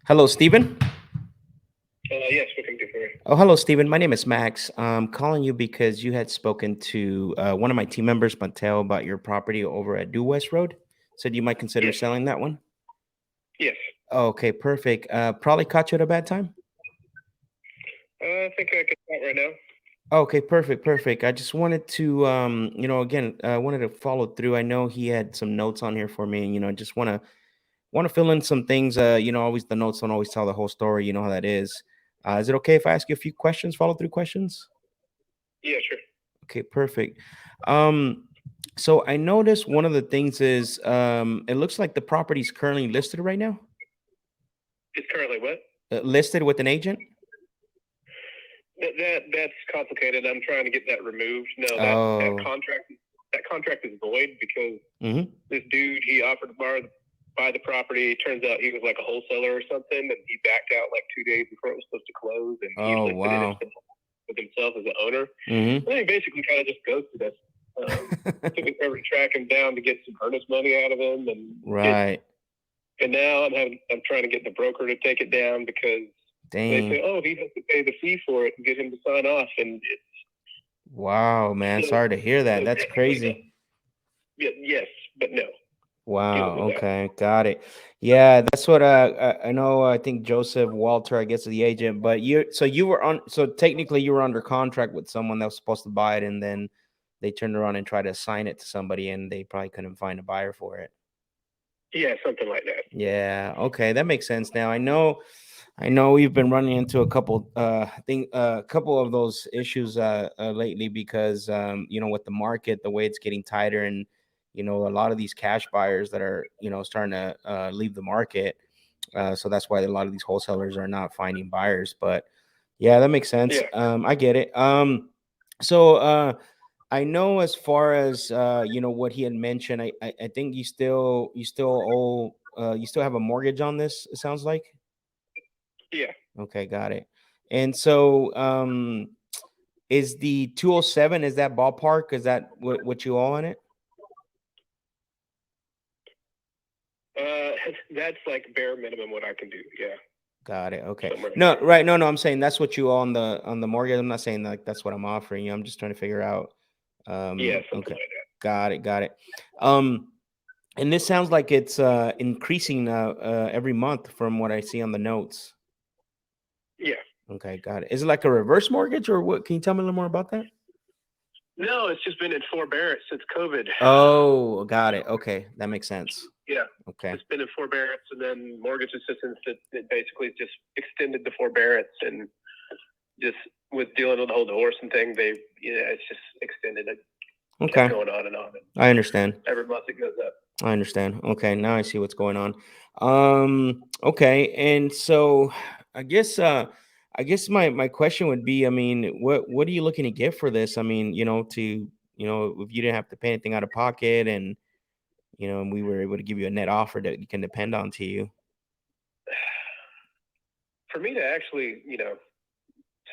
Hello, Stephen. Yes, we can do for you. Oh, hello, Stephen. My name is Max. I'm calling you because you had spoken to one of my team members, Mateo, about your property over at Due West Road. Said you might consider Yes, selling that one. yes. Okay, perfect. Probably caught you at a bad time. I think I can start right now. Okay, perfect, perfect. I just wanted to, again, wanted to follow through. I know he had some notes on here for me, and just want to fill in some things. Always the notes don't always tell the whole story. You know how that is. Is it okay if I ask you a few questions, follow through questions? Yeah, sure. Okay, perfect. Um, so I noticed one of the things is it looks like the property is currently listed right now. It's currently what? Listed with an agent. That's complicated. I'm trying to get that removed. No, that Oh. contract is void because Mm-hmm. this dude he offered to buy the property. Turns out he was like a wholesaler or something, and he backed out like 2 days before it was supposed to close, and he Oh, listed it wow. with himself as the owner. Mm-hmm. And then he basically kind of just ghosted us. Took us over to track him down to get some earnest money out of him, Right. and now I'm trying to get the broker to take it down because they Dang. say, oh, he has to pay the fee for it and get him to sign off, and Wow, man. it's Sorry to hear so that. That's technically no. crazy. Yeah, yes, but no. Deal Wow. with that. Okay. Got it. Yeah, that's what I know. I think Joseph Walter, I guess, is the agent. But you were on. So technically, you were under contract with someone that was supposed to buy it, and then they turned around and tried to assign it to somebody, and they probably couldn't find a buyer for it. Yeah, something like that. Yeah. Okay, that makes sense now. I know. I know we've been running into a couple of those issues lately because with the market, the way it's getting tighter, and a lot of these cash buyers that are starting to leave the market. So that's why a lot of these wholesalers are not finding buyers. But yeah, that makes sense. Yeah. I get it. So I know as far as what he had mentioned, I think you still have a mortgage on this. It sounds like. Yeah. Okay, got it. And so, is the 207, is that ballpark? Is that what you owe on it? Uh, that's like bare minimum what I can do. Yeah, Got it. Okay. somewhere in No, there. right. No, I'm saying that's what you owe on the mortgage. I'm not saying like that's what I'm offering you. I'm just trying to figure out. Yeah, something Okay. like that. Got it. Got it. Um, and this sounds like it's increasing every month from what I see on the notes. Yeah. Okay, got it. Is it like a reverse mortgage or what? Can you tell me a little more about that? No, it's just been in forbearance since COVID. Oh, got it. Okay, that makes sense. Yeah. Okay. It's been in forbearance, and then mortgage assistance that basically just extended the forbearance, and just with dealing with the whole divorce and thing, it's just extended. It kept Okay. going on and on, and I understand. every month it goes up. I understand. Okay, now I see what's going on. Okay, and so I guess my question would be, I mean, what are you looking to get for this? I mean, if you didn't have to pay anything out of pocket and and we were able to give you a net offer that you can depend on to you. For me to actually,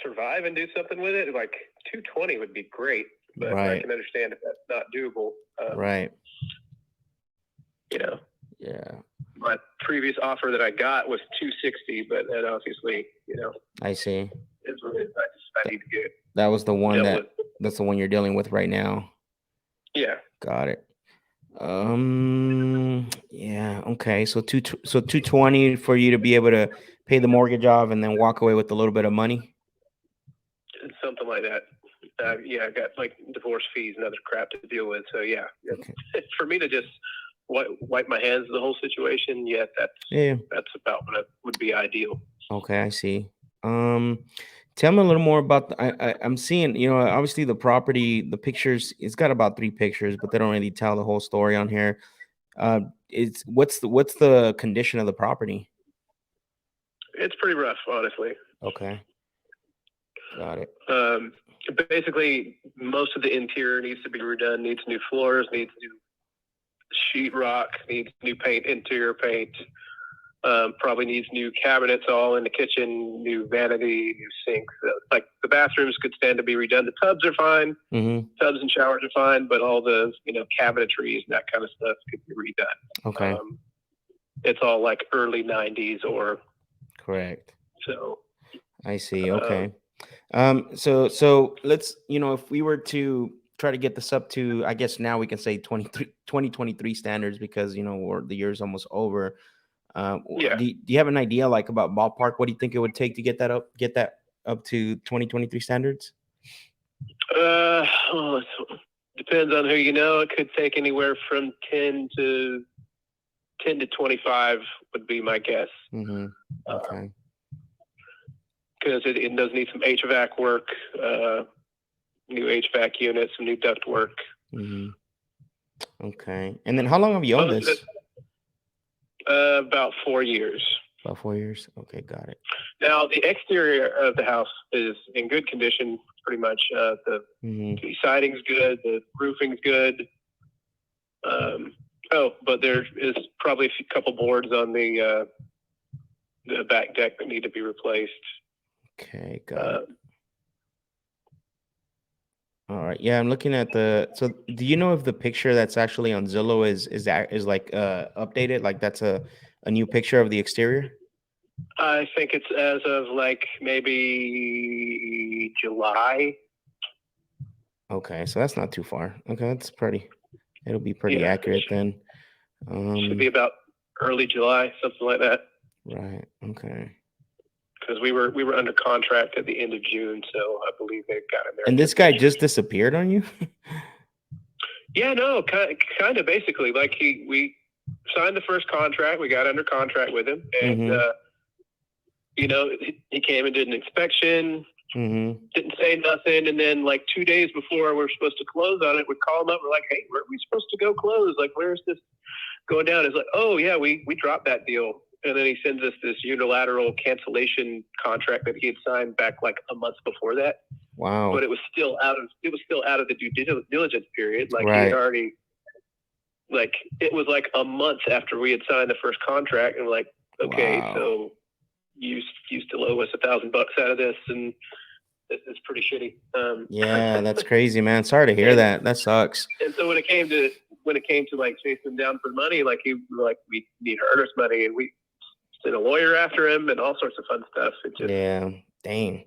survive and do something with it, like 220 would be great, but I Right. can understand if that's not doable. Right. You know, Yeah. my previous offer that I got was 260, but that obviously, I see. is what I Th- need to get that was the one dealt with. that's the one you're dealing with right now. Yeah. Got it. Yeah, okay. So 220 for you to be able to pay the mortgage off and then walk away with a little bit of money. Something like that. Yeah, I got like divorce fees and other crap to deal with. So yeah, Okay. for me to just wipe my hands of the whole situation, yeah, Yeah. that's about what would be ideal. Okay, I see. Um Tell me a little more about I'm seeing, obviously the property, the pictures, it's got about 3 pictures, but they don't really tell the whole story on here. It's what's the condition of the property? It's pretty rough, honestly. Okay. Got it. Um, Basically, most of the interior needs to be redone. Needs new floors. Needs new sheetrock. Needs new paint. Interior paint. Probably needs new cabinets all in the kitchen. New vanity. New sinks. Like the bathrooms could stand to be redone. The tubs are fine. Mm-hmm. Tubs and showers are fine, but all the cabinetries and that kind of stuff could be redone. Okay. It's all like early '90s or Correct. So, I see. um, Okay. So let's, if we were to try to get this up to, I guess now we can say 2023 standards because, the year's almost over. yeah. Do you have an idea like about ballpark? What do you think it would take to get that up to 2023 standards? Well, depends on who you know. It could take anywhere from 10 to 25 would be my guess. Mm-hmm. Okay. Because it does need some HVAC work, new HVAC units, some new duct work. Mm-hmm. Okay. And then how long have you owned this? About 4 years. About 4 years. Okay, got it. Now, the exterior of the house is in good condition, pretty much. The siding's good, the roofing's good. But there is probably a couple boards on the back deck that need to be replaced. Okay, got it. All right. Yeah, I'm looking at so do you know if the picture that's actually on Zillow is like updated? Like that's a new picture of the exterior? I think it's as of like maybe July. Okay, so that's not too far. Okay, it'll be pretty accurate then. Should be about early July, something like that. Right. Okay. Because we were under contract at the end of June, so I believe they got in there. And this guy just disappeared on you? Yeah, no, kind of basically. Like we signed the first contract, we got under contract with him, and he came and did an inspection. Didn't say nothing, and then like 2 days before we're supposed to close on it, we call him up. We're like, "Hey, where are we supposed to go close? Like, where's this going down?" It's like, "Oh yeah, we dropped that deal." And then he sends us this unilateral cancellation contract that he had signed back like a month before that. Wow! But it was still out of the due diligence period. Like right. he had already, like it was like a month after we had signed the first contract, and we're like, okay, so you still owe us $1,000 out of this, and this is pretty shitty. Yeah, that's crazy, man. Sorry to hear that. That sucks. And so when it came to like chasing him down for money, like we need earnest money, and we sent a lawyer after him and all sorts of fun stuff. It just, yeah, dang.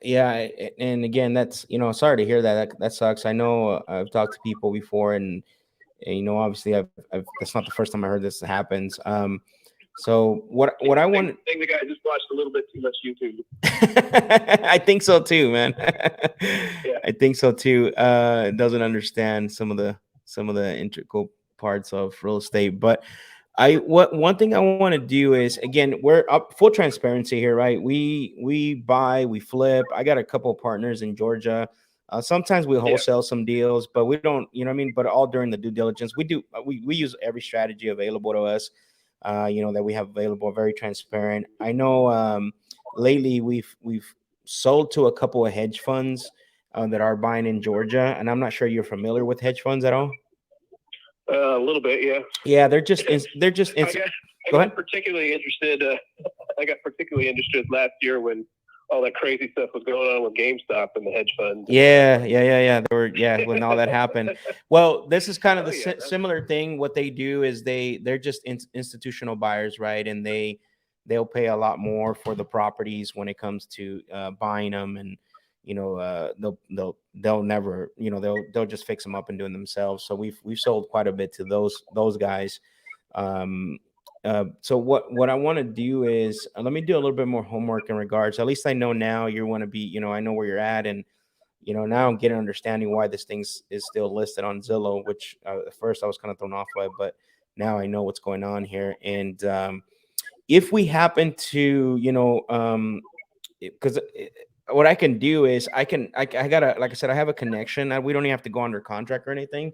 Yeah, and again, that's sorry to hear that. That sucks. I know I've talked to people before, and obviously, I've that's not the first time I heard this happens. So what I want? I think the guy just watched a little bit too much YouTube. I think so too, man. Yeah. I think so too. Doesn't understand some of the integral parts of real estate, but one thing I want to do is, again, we're up full transparency here, right? We buy, we flip. I got a couple of partners in Georgia. Sometimes we wholesale some deals, but we don't, but all during the due diligence, we use every strategy available to us, that we have available, very transparent. I know lately we've sold to a couple of hedge funds that are buying in Georgia, and I'm not sure you're familiar with hedge funds at all. A little bit, yeah. Yeah, they're just. I got particularly interested. I got particularly interested last year when all that crazy stuff was going on with GameStop and the hedge funds. Yeah. They were, when all that happened. Well, this is kind of the similar thing. What they do is they're just institutional buyers, right? And they'll pay a lot more for the properties when it comes to buying them, and they'll never, they'll just fix them up and do it themselves. So we've sold quite a bit to those guys. So what I want to do is let me do a little bit more homework in regards. At least I know now you want to be, I know where you're at, and now I'm getting an understanding why this thing is still listed on Zillow, which at first I was kind of thrown off by, but now I know what's going on here. And if we happen to, because what I can do is I gotta, like I said, I have a connection. We don't even have to go under contract or anything.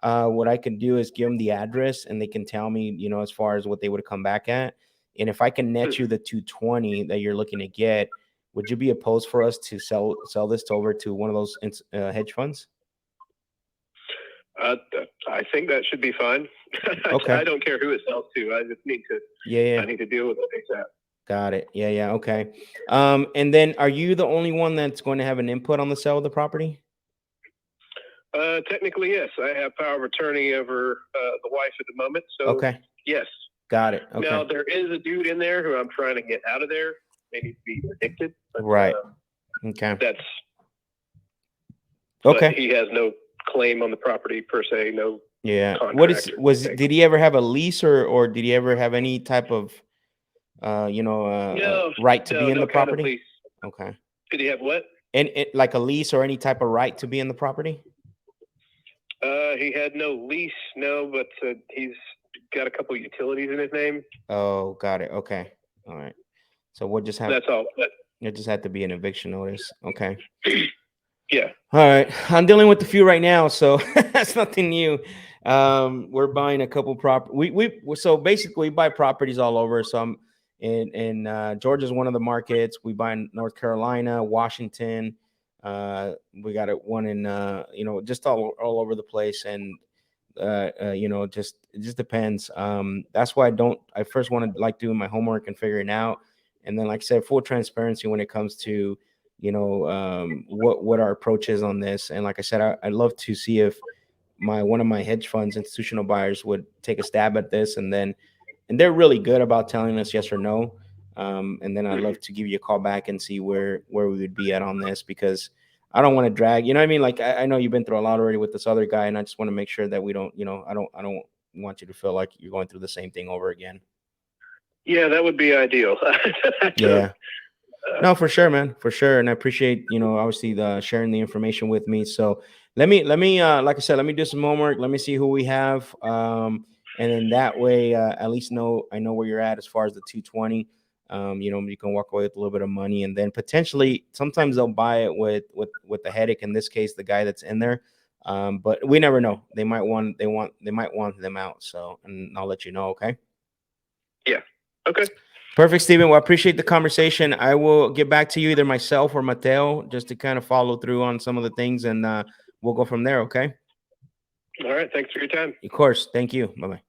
What I can do is give them the address, and they can tell me, as far as what they would come back at. And if I can net you the 220 that you're looking to get, would you be opposed for us to sell this over to one of those hedge funds? I think that should be fine. Okay. I don't care who it sells to. I just need to. Yeah. I need to deal with it ASAP. Got it. Yeah. Okay. And then, are you the only one that's going to have an input on the sale of the property? Technically, yes. I have power of attorney over the wife at the moment. So, okay. Yes. Got it. Okay. Now there is a dude in there who I'm trying to get out of there. They need to be evicted. But, Right. Okay. That's Okay. But he has no claim on the property per se. No. Yeah. What is contract or was anything. did he ever have a lease or did he ever have any type of No, right to be in no the kind of property? lease. Okay. Did he have what? And it like a lease or any type of right to be in the property? He had no lease, no, but he's got a couple utilities in his name. Oh, got it. Okay. All right. So we'll just have That's all. it just had to be an eviction notice. Okay. Yeah. All right. I'm dealing with the few right now, so that's nothing new. We're buying a couple so basically we buy properties all over. So I'm in Georgia's one of the markets. We buy in North Carolina, Washington. We got one in just all over the place, and just it just depends. That's why I first want to like doing my homework and figuring out, and then like I said, full transparency when it comes to what our approach is on this. And like I said, I'd love to see if one of my hedge funds institutional buyers would take a stab at this, and they're really good about telling us yes or no. And then I'd love to give you a call back and see where we would be at on this, because I don't want to drag, you know what I mean? Like I know you've been through a lot already with this other guy, and I just want to make sure that we don't, I don't want you to feel like you're going through the same thing over again. Yeah, that would be ideal. Yeah. No, for sure, man, for sure. And I appreciate, obviously the sharing the information with me. So let me, like I said, let me do some homework. Let me see who we have. And then that way, at least I know where you're at as far as the 220. You can walk away with a little bit of money, and then potentially sometimes they'll buy it with the headache. In this case, the guy that's in there. But we never know. They might want them out. So, and I'll let you know. Okay. Yeah. Okay. Perfect, Steven. Well, I appreciate the conversation. I will get back to you, either myself or Mateo, just to kind of follow through on some of the things, and we'll go from there. Okay. All right. Thanks for your time. Of course. Thank you. Bye-bye.